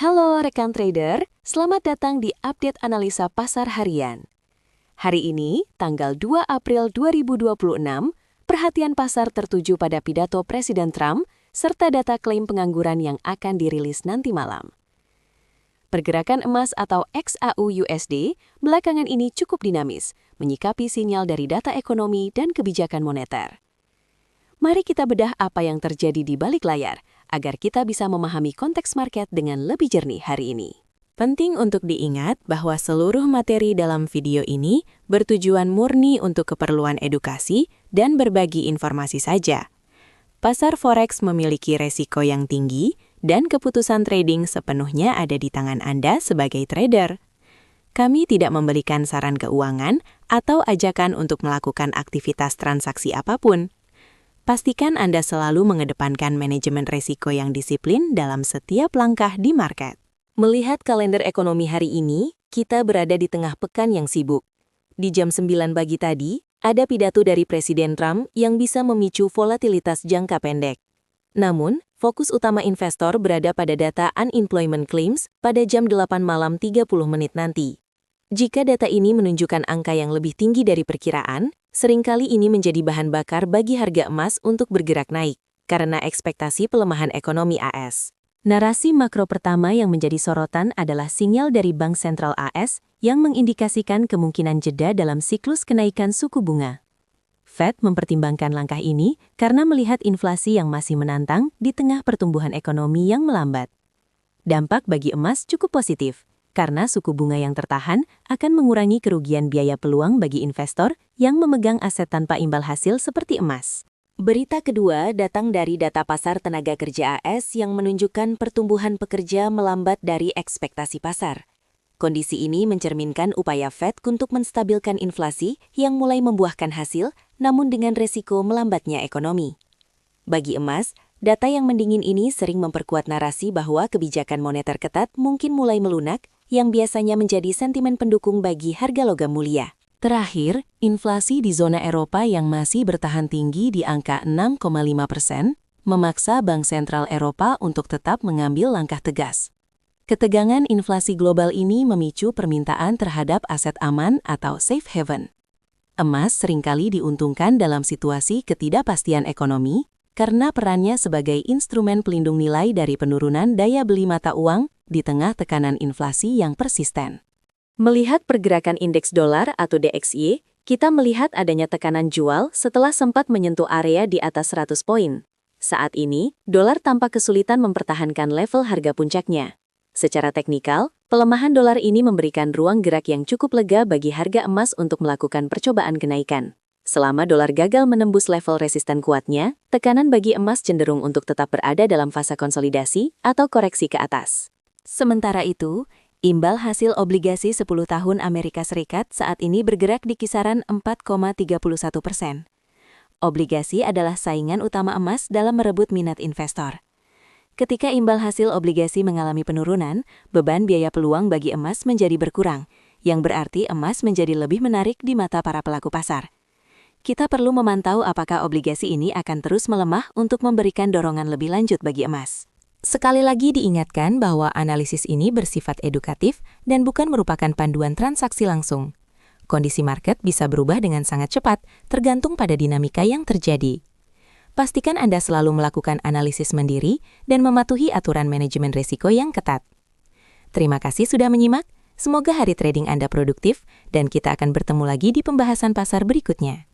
Halo rekan trader, selamat datang di update analisa pasar harian. Hari ini, tanggal 2 April 2026, perhatian pasar tertuju pada pidato Presiden Trump serta data klaim pengangguran yang akan dirilis nanti malam. Pergerakan emas atau XAU-USD belakangan ini cukup dinamis, menyikapi sinyal dari data ekonomi dan kebijakan moneter. Mari kita bedah apa yang terjadi di balik layar, agar kita bisa memahami konteks market dengan lebih jernih hari ini. Penting untuk diingat bahwa seluruh materi dalam video ini bertujuan murni untuk keperluan edukasi dan berbagi informasi saja. Pasar forex memiliki resiko yang tinggi dan keputusan trading sepenuhnya ada di tangan Anda sebagai trader. Kami tidak memberikan saran keuangan atau ajakan untuk melakukan aktivitas transaksi apapun. Pastikan Anda selalu mengedepankan manajemen risiko yang disiplin dalam setiap langkah di market. Melihat kalender ekonomi hari ini, kita berada di tengah pekan yang sibuk. Di jam 9 pagi tadi, ada pidato dari Presiden Trump yang bisa memicu volatilitas jangka pendek. Namun, fokus utama investor berada pada data unemployment claims pada jam 8 malam 30 menit nanti. Jika data ini menunjukkan angka yang lebih tinggi dari perkiraan, seringkali ini menjadi bahan bakar bagi harga emas untuk bergerak naik, karena ekspektasi pelemahan ekonomi AS. Narasi makro pertama yang menjadi sorotan adalah sinyal dari Bank Sentral AS yang mengindikasikan kemungkinan jeda dalam siklus kenaikan suku bunga. Fed mempertimbangkan langkah ini karena melihat inflasi yang masih menantang di tengah pertumbuhan ekonomi yang melambat. Dampak bagi emas cukup positif, karena suku bunga yang tertahan akan mengurangi kerugian biaya peluang bagi investor yang memegang aset tanpa imbal hasil seperti emas. Berita kedua datang dari data pasar tenaga kerja AS yang menunjukkan pertumbuhan pekerja melambat dari ekspektasi pasar. Kondisi ini mencerminkan upaya Fed untuk menstabilkan inflasi yang mulai membuahkan hasil, namun dengan resiko melambatnya ekonomi. Bagi emas, data yang mendingin ini sering memperkuat narasi bahwa kebijakan moneter ketat mungkin mulai melunak, yang biasanya menjadi sentimen pendukung bagi harga logam mulia. Terakhir, inflasi di zona Eropa yang masih bertahan tinggi di angka 6,5% memaksa Bank Sentral Eropa untuk tetap mengambil langkah tegas. Ketegangan inflasi global ini memicu permintaan terhadap aset aman atau safe haven. Emas seringkali diuntungkan dalam situasi ketidakpastian ekonomi karena perannya sebagai instrumen pelindung nilai dari penurunan daya beli mata uang di tengah tekanan inflasi yang persisten. Melihat pergerakan indeks dolar atau DXY, kita melihat adanya tekanan jual setelah sempat menyentuh area di atas 100 poin. Saat ini, dolar tampak kesulitan mempertahankan level harga puncaknya. Secara teknikal, pelemahan dolar ini memberikan ruang gerak yang cukup lega bagi harga emas untuk melakukan percobaan kenaikan. Selama dolar gagal menembus level resisten kuatnya, tekanan bagi emas cenderung untuk tetap berada dalam fase konsolidasi atau koreksi ke atas. Sementara itu, imbal hasil obligasi 10 tahun Amerika Serikat saat ini bergerak di kisaran 4,31%. Obligasi adalah saingan utama emas dalam merebut minat investor. Ketika imbal hasil obligasi mengalami penurunan, beban biaya peluang bagi emas menjadi berkurang, yang berarti emas menjadi lebih menarik di mata para pelaku pasar. Kita perlu memantau apakah obligasi ini akan terus melemah untuk memberikan dorongan lebih lanjut bagi emas. Sekali lagi diingatkan bahwa analisis ini bersifat edukatif dan bukan merupakan panduan transaksi langsung. Kondisi market bisa berubah dengan sangat cepat, tergantung pada dinamika yang terjadi. Pastikan Anda selalu melakukan analisis mandiri dan mematuhi aturan manajemen risiko yang ketat. Terima kasih sudah menyimak, semoga hari trading Anda produktif dan kita akan bertemu lagi di pembahasan pasar berikutnya.